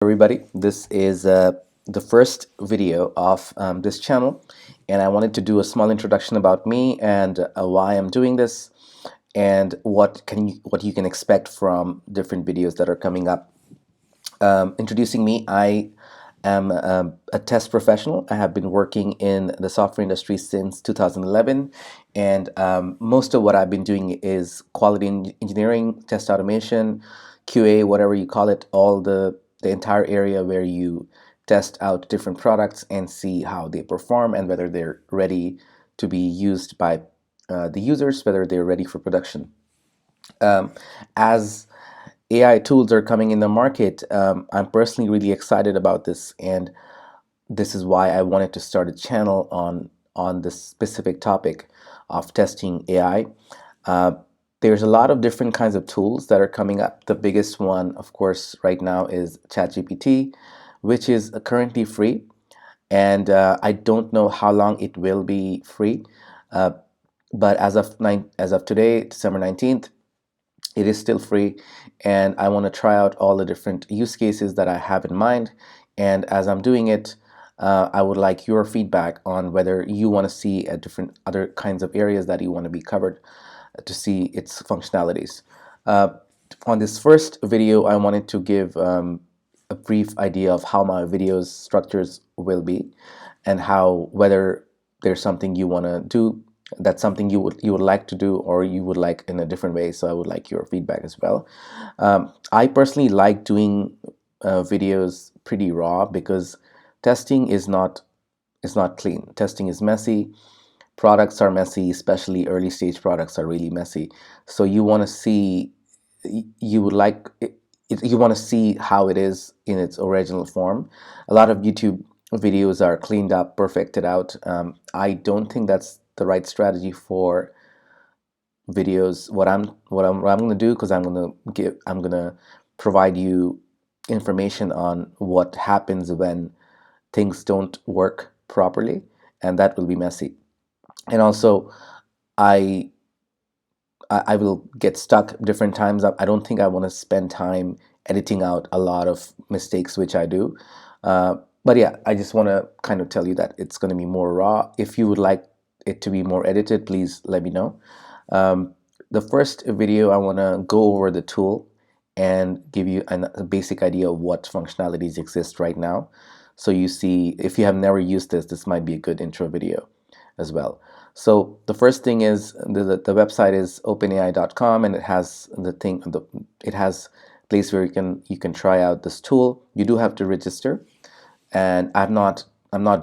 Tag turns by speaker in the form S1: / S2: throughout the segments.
S1: Everybody, this is the first video of this channel, and I wanted to do a small introduction about me and why I'm doing this, and what you can expect from different videos that are coming up. Introducing me, I am a test professional. I have been working in the software industry since 2011, and most of what I've been doing is quality engineering, test automation, QA, whatever you call it, all the entire area where you test out different products and see how they perform and whether they're ready to be used by the users, whether they're ready for production. As AI tools are coming in the market, I'm personally really excited about this, and this is why I wanted to start a channel on this specific topic of testing AI. Uh, there's a lot of different kinds of tools that are coming up. The biggest one, of course, right now is Chat GPT, which is currently free, and I don't know how long it will be free. Uh, but as of today, December 19th, it is still free, and I want to try out all the different use cases that I have in mind. And as I'm doing it, I would like your feedback on whether you want to see different other kinds of areas that you want to be covered to see its functionalities. Uh, on this first video, I wanted to give a brief idea of how my videos structures will be, and how whether there's something you want to do, that's something you would like to do, or you would like in a different way. So I would like your feedback as well. I personally like doing videos pretty raw, because testing is not clean. Testing is messy. Products are messy, especially early stage products are really messy. So you want to see, you would like you want to see how it is in its original form. A lot of YouTube videos are cleaned up, perfected out. I don't think that's the right strategy for videos. What I'm going to do, because I'm going to provide you information on what happens when things don't work properly, and that will be messy. And also, I I will get stuck different times. I don't think I want to spend time editing out a lot of mistakes, which I do. But yeah, I just want to kind of tell you that it's going to be more raw. If you would like it to be more edited, please let me know. Um, the first video, I want to go over the tool and give you a basic idea of what functionalities exist right now. So you see, if you have never used this, this might be a good intro video as well. So the first thing is the website is openai.com, and it has it has a place where you can try out this tool. You do have to register, and I'm not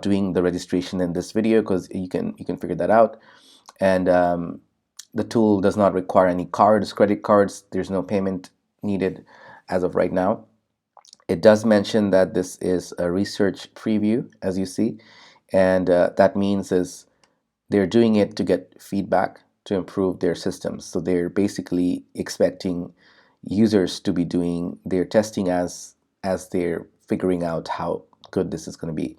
S1: doing the registration in this video, because you can figure that out. And the tool does not require any credit cards. There's no payment needed as of right now. It does mention that this is a research preview, as you see, and that means is they're doing it to get feedback to improve their systems. So they're basically expecting users to be doing their testing as they're figuring out how good this is going to be,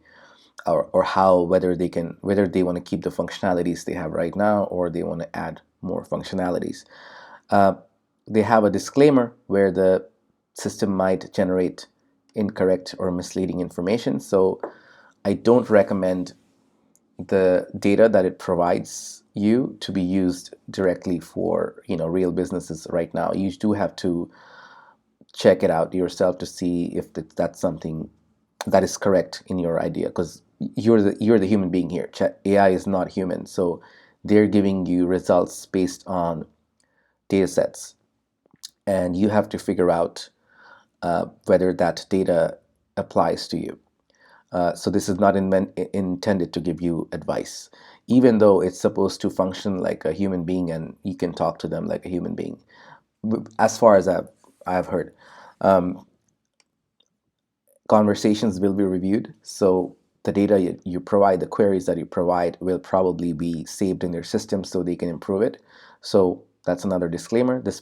S1: or how whether they want to keep the functionalities they have right now, or they want to add more functionalities. Uh, they have a disclaimer where the system might generate incorrect or misleading information. So I don't recommend the data that it provides you to be used directly for real businesses right now. You do have to check it out yourself to see if that's something that is correct in your idea, because you're the human being here. AI is not human, so they're giving you results based on data sets, and you have to figure out whether that data applies to you. So this is not intended to give you advice, even though it's supposed to function like a human being and you can talk to them like a human being. As far as I've heard, conversations will be reviewed. So the data you provide, the queries that you provide, will probably be saved in their system so they can improve it. So that's another disclaimer. This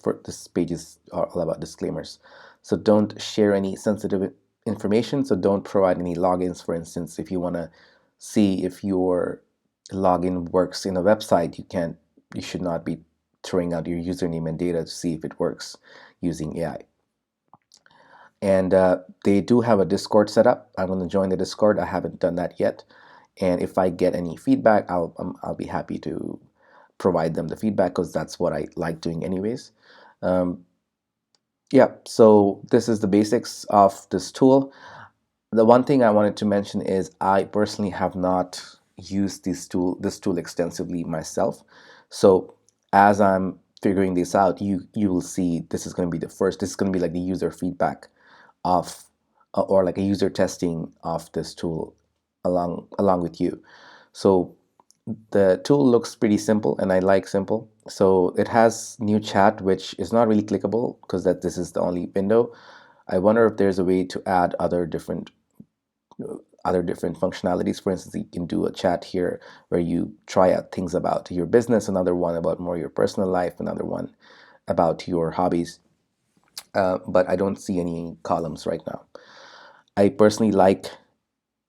S1: page is all about disclaimers. So don't share any sensitive information. So don't provide any logins. For instance, if you want to see if your login works in a website, you should not be throwing out your username and data to see if it works using AI. And they do have a Discord set up. I'm going to join the Discord. I haven't done that yet. And if I get any feedback, I'll be happy to provide them the feedback, because that's what I like doing anyways. Um, yeah, so this is the basics of this tool. The one thing I wanted to mention is I personally have not used this tool extensively myself. So as I'm figuring this out, you will see this is going to be the first. This is going to be like the user feedback of or like a user testing of this tool along with you. So the tool looks pretty simple, and I like simple. So it has new chat, which is not really clickable because that this is the only window. I wonder if there's a way to add other different functionalities. For instance, you can do a chat here where you try out things about your business, another one about more your personal life, another one about your hobbies. But I don't see any columns right now. I personally like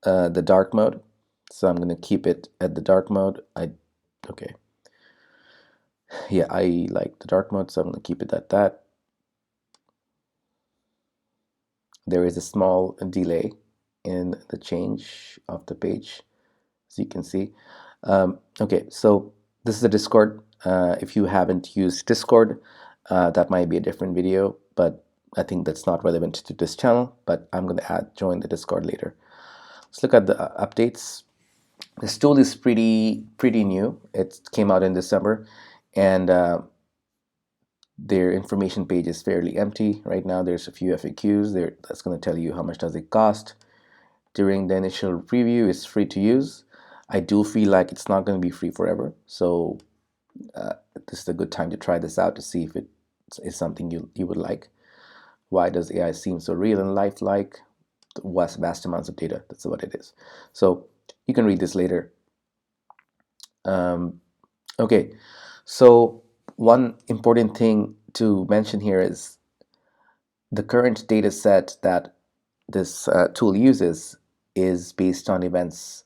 S1: the dark mode, so I'm going to keep it at the dark mode. Okay, yeah, I like the dark mode, so I'm going to keep it at that. There is a small delay in the change of the page, as you can see. Okay, so this is a Discord. If you haven't used Discord, that might be a different video, but I think that's not relevant to this channel. But I'm going to join the Discord later. Let's look at the updates. This tool is pretty new. It came out in December, and their information page is fairly empty right now. There's a few FAQs there that's going to tell you how much does it cost. During the initial preview, it's free to use. I do feel like it's not going to be free forever, so this is a good time to try this out to see if it is something you would like. Why does AI seem so real and lifelike? Vast amounts of data. That's what it is. So you can read this later. Okay, so one important thing to mention here is the current data set that this tool uses is based on events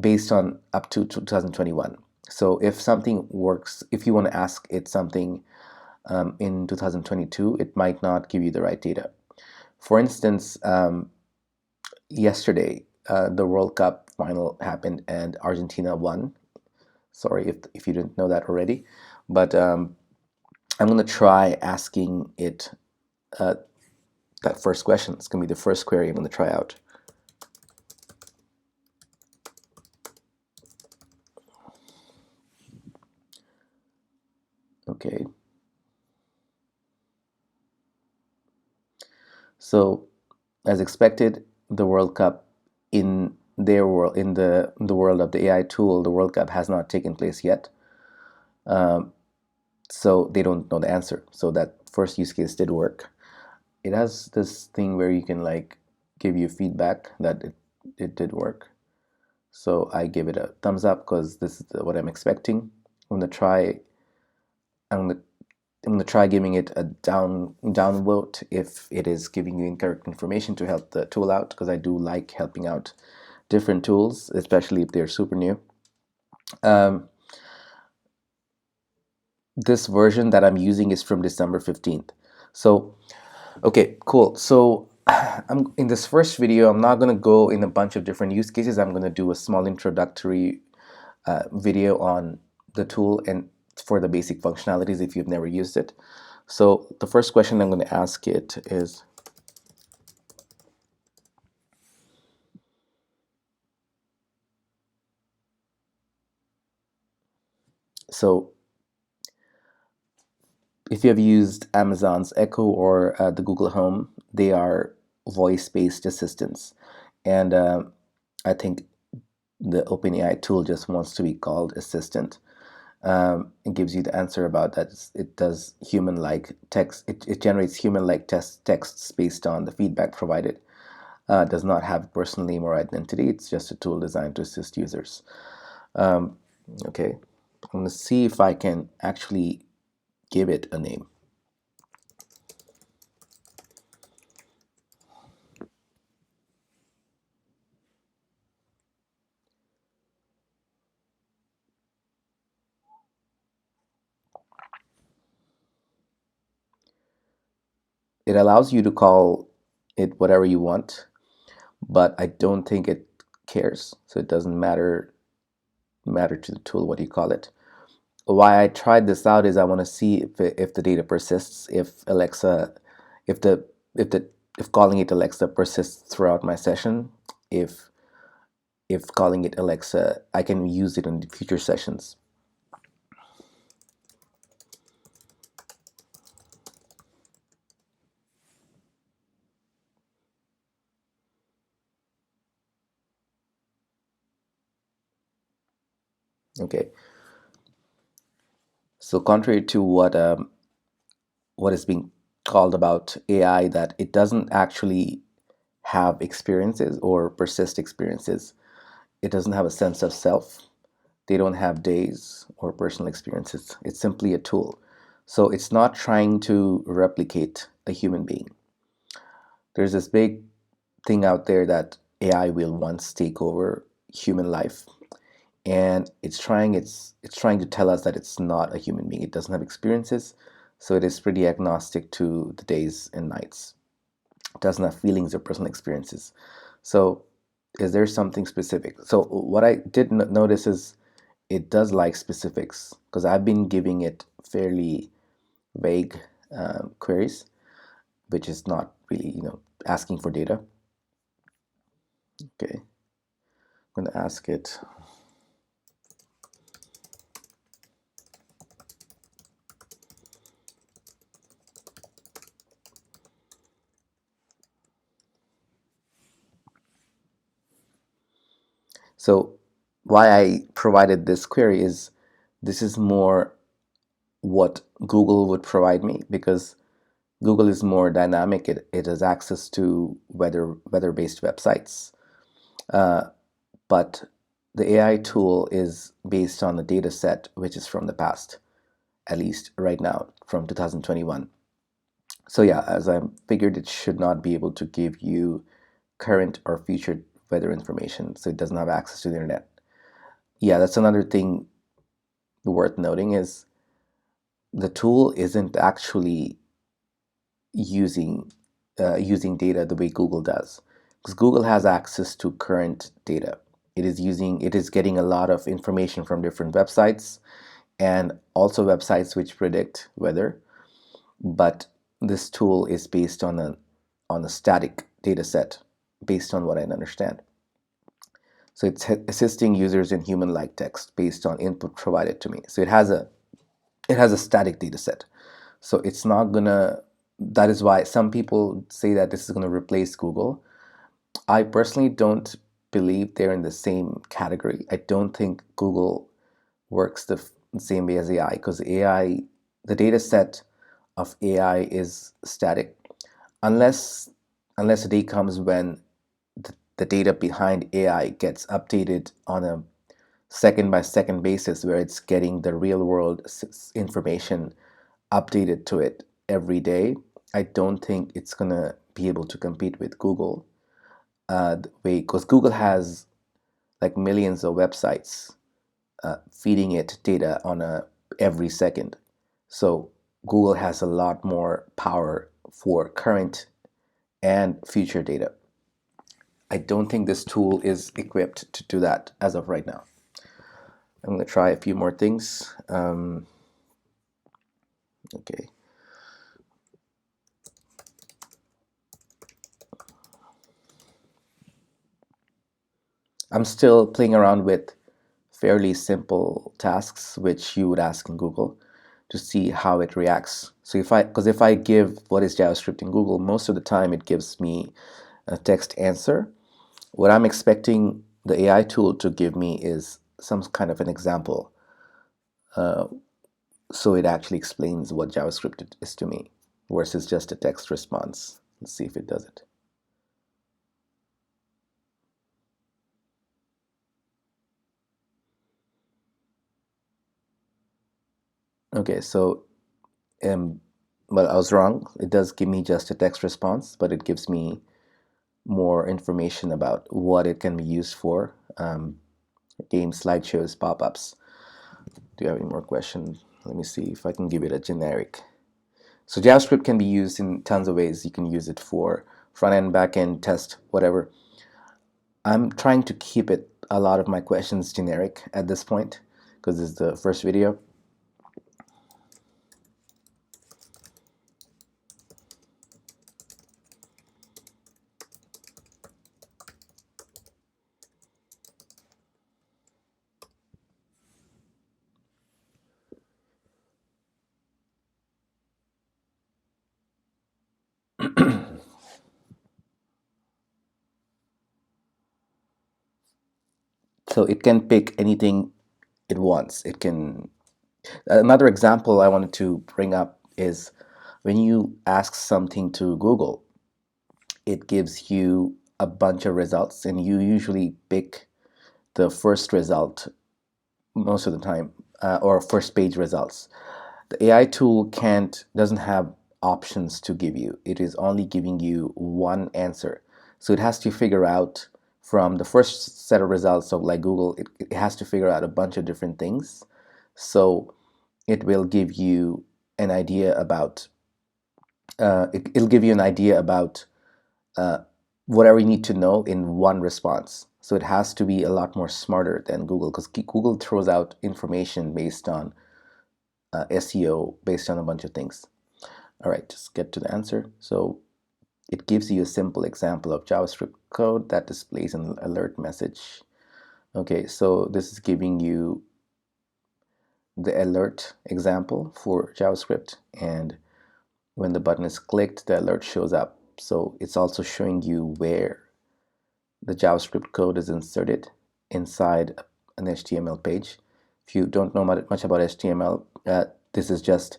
S1: based on up to 2021. So if something works, if you want to ask it something in 2022, it might not give you the right data. For instance, yesterday, the World Cup final happened and Argentina won. Sorry if you didn't know that already, but I'm going to try asking it that first question. It's going to be the first query I'm going to try out. Okay. So, as expected, the World Cup in their world, in the world of the AI tool, the World Cup has not taken place yet. So they don't know the answer. So that first use case did work. It has this thing where you can like give you feedback that it did work. So I give it a thumbs up because this is what I'm expecting. I'm gonna try. I'm gonna I'm gonna try giving it a downvote if it is giving you incorrect information to help the tool out, because I do like helping out different tools, especially if they're super new. This version that I'm using is from December 15th. So, okay, cool. So I'm in this first video, I'm not gonna go in a bunch of different use cases. I'm gonna do a small introductory video on the tool and for the basic functionalities if you've never used it. So the first question I'm going to ask it is, so if you have used Amazon's Echo or the Google Home, they are voice-based assistants. And I think the OpenAI tool just wants to be called assistant. It gives you the answer about that. It does human-like text. It generates human-like texts based on the feedback provided. Does not have a personal name or identity. It's just a tool designed to assist users. Okay, I'm going to see if I can actually give it a name. It allows you to call it whatever you want, but I don't think it cares. So it doesn't matter to the tool what you call it. Why I tried this out is I want to see if the data persists, if Alexa, if the if the if calling it Alexa persists throughout my session, if calling it Alexa, I can use it in future sessions. Okay. So contrary to what is being called about AI, that it doesn't actually have experiences or persist experiences. It doesn't have a sense of self. They don't have days or personal experiences. It's simply a tool. So it's not trying to replicate a human being. There's this big thing out there that AI will once take over human life, and it's trying to tell us that it's not a human being. It doesn't have experiences, so it is pretty agnostic to the days and nights. It doesn't have feelings or personal experiences. So is there something specific? So what I did notice is it does like specifics, because I've been giving it fairly vague queries, which is not really, asking for data. Okay, I'm going to ask it. So why I provided this query is this is more what Google would provide me, because Google is more dynamic. It has access to weather-based websites. But the AI tool is based on the data set, which is from the past, at least right now, from 2021. So yeah, as I figured, it should not be able to give you current or future weather information. So it doesn't have access to the internet. Yeah, that's another thing worth noting is the tool isn't actually using using data the way Google does, because Google has access to current data. It is getting a lot of information from different websites, and also websites which predict weather. But this tool is based on a static data set, based on what I understand. So it's assisting users in human-like text based on input provided to me. So it has a static data set. So it's not gonna, that is why some people say that this is gonna replace Google. I personally don't believe they're in the same category. I don't think Google works the same way as AI, because AI, the data set of AI is static, unless the day comes when the data behind AI gets updated on a second by second basis, where it's getting the real world information updated to it every day. I don't think it's gonna be able to compete with Google, the way, because Google has like millions of websites feeding it data on a every second. So Google has a lot more power for current and future data. I don't think this tool is equipped to do that as of right now. I'm going to try a few more things. Okay. I'm still playing around with fairly simple tasks which you would ask in Google to see how it reacts. So if I give what is JavaScript in Google, most of the time it gives me a text answer. What I'm expecting the AI tool to give me is some kind of an example, so it actually explains what JavaScript is to me versus just a text response. Let's see if it does it. Okay, so um, well, I was wrong. It does give me just a text response, but it gives me more information about what it can be used for. Games, slideshows, pop-ups. Do you have any more questions? Let me see if I can give it a generic. So JavaScript can be used in tons of ways. You can use it for front end, back end, test, whatever. I'm trying to keep it a lot of my questions generic at this point because this is the first video. So it can pick anything it wants. It can. Another example I wanted to bring up is when you ask something to Google, it gives you a bunch of results, and you usually pick the first result most of the time, or first page results. The AI tool doesn't have options to give you. It is only giving you one answer. So it has to figure out from the first set of results of like Google, it has to figure out a bunch of different things. So it will give you an idea about it'll give you an idea about uh, whatever you need to know in one response. So it has to be a lot more smarter than Google because Google throws out information based on SEO, based on a bunch of things. All right, just get to the answer. So it gives you a simple example of JavaScript code that displays an alert message. Okay, so this is giving you the alert example for JavaScript, and when the button is clicked, the alert shows up. So it's also showing you where the JavaScript code is inserted inside an HTML page. If you don't know much about HTML, this is just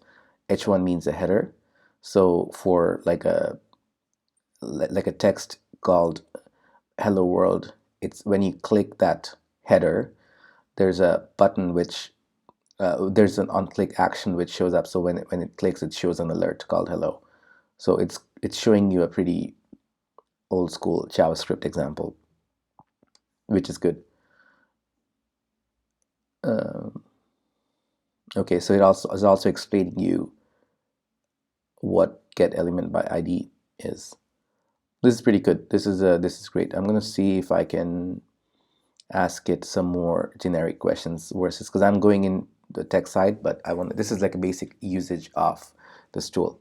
S1: H1 means a header. So for like a text called "Hello World," it's when you click that header, there's a button which there's an on-click action which shows up. So when it clicks, it shows an alert called "Hello." So it's showing you a pretty old school JavaScript example, which is good. Um, Okay, so it also is also explaining you what get element by ID is. This is pretty good. This is great. I'm gonna see if I can ask it some more generic questions versus because I'm going in the tech side, but I want this is like a basic usage of this tool.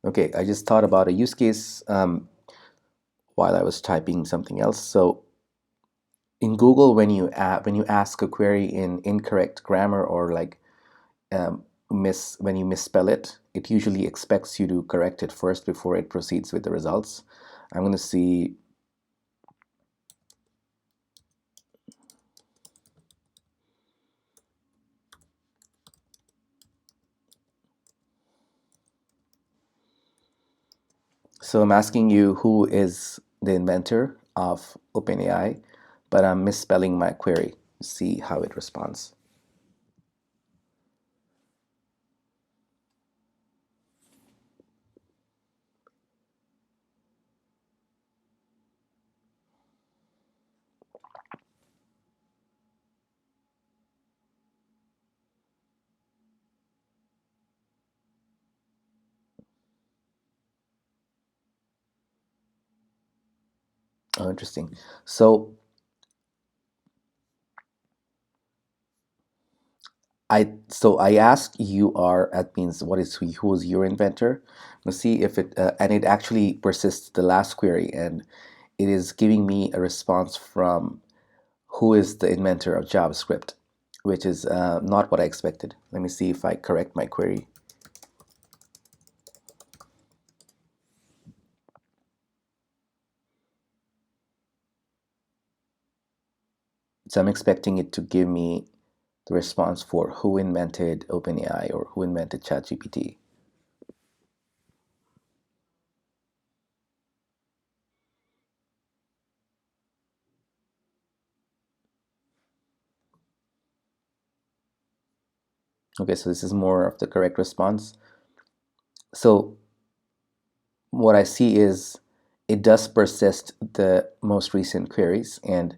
S1: Okay, I just thought about a use case while I was typing something else. So in Google, when you ask a query in incorrect grammar or like when you misspell it, it usually expects you to correct it first before it proceeds with the results. I'm going to see. So I'm asking you who is the inventor of OpenAI, but I'm misspelling my query. See how it responds. Oh, interesting. So I asked you are that means what is who's your inventor? Let's see if it and it actually persists the last query, and it is giving me a response from who is the inventor of JavaScript, which is not what I expected. Let me see if I correct my query. So I'm expecting it to give me the response for who invented OpenAI or who invented Chat GPT. Okay, so this is more of the correct response. So what I see is it does persist the most recent queries, and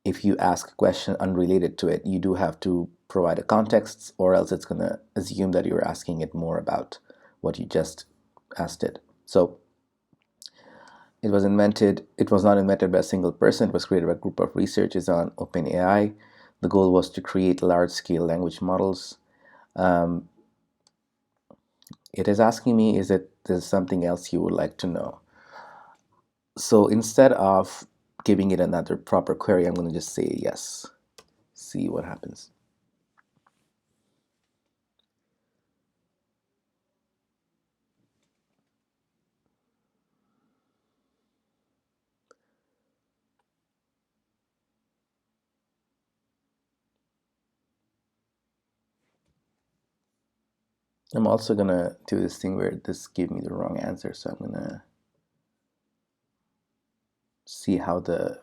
S1: if you ask a question unrelated to it, you do have to provide a context, or else it's going to assume that you're asking it more about what you just asked it. So it was not invented by a single person. It was created by a group of researchers on OpenAI. The goal was to create large-scale language models. It is asking me, is it there's something else you would like to know? So instead of giving it another proper query, I'm going to just say yes. See what happens. I'm also going to do this thing where this gave me the wrong answer. So I'm going to see how the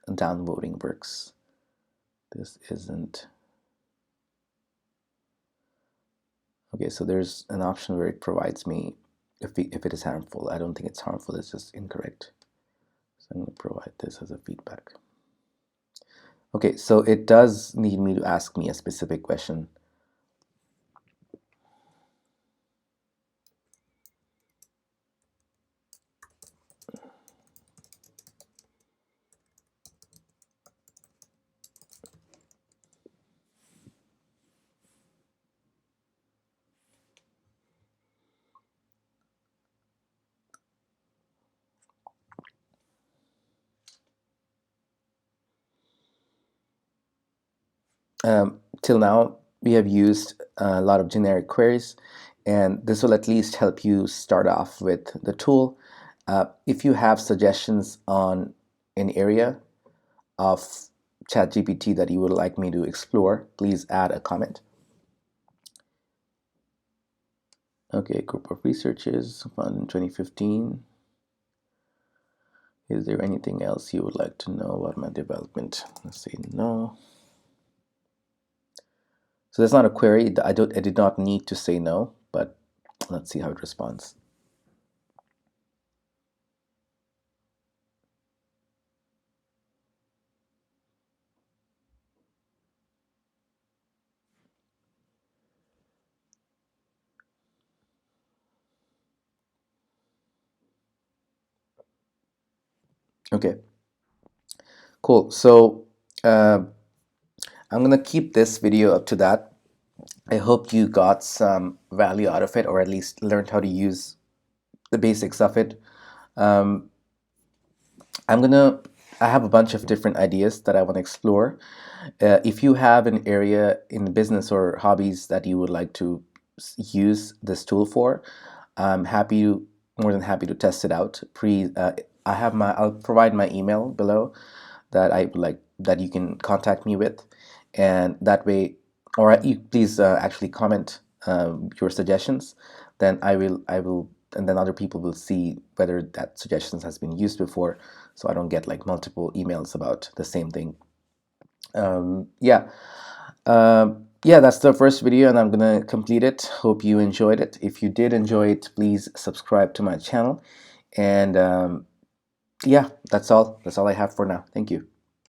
S1: downvoting works. This isn't. Okay, so there's an option where it provides me if it is harmful. I don't think it's harmful, it's just incorrect. So I'm going to provide this as a feedback. Okay, so it does need me to ask me a specific question. Till now, we have used a lot of generic queries, and this will at least help you start off with the tool. If you have suggestions on an area of ChatGPT that you would like me to explore, please add a comment. Okay, group of researchers founded in 2015. Is there anything else you would like to know about my development? Let's say no. So that's not a query. I did not need to say no, but let's see how it responds. Okay, cool. So I'm gonna keep this video up to that. I hope you got some value out of it, or at least learned how to use the basics of it. Um, I have a bunch of different ideas that I want to explore. If you have an area in business or hobbies that you would like to use this tool for, more than happy to test it out. I'll provide my email below that you can contact me with, and that way, or you please actually comment your suggestions. Then and then other people will see whether that suggestions has been used before, so I don't get like multiple emails about the same thing. Yeah. Yeah, that's the first video, and I'm gonna complete it. Hope you enjoyed it. If you did enjoy it, please subscribe to my channel. And yeah, that's all I have for now. Thank you.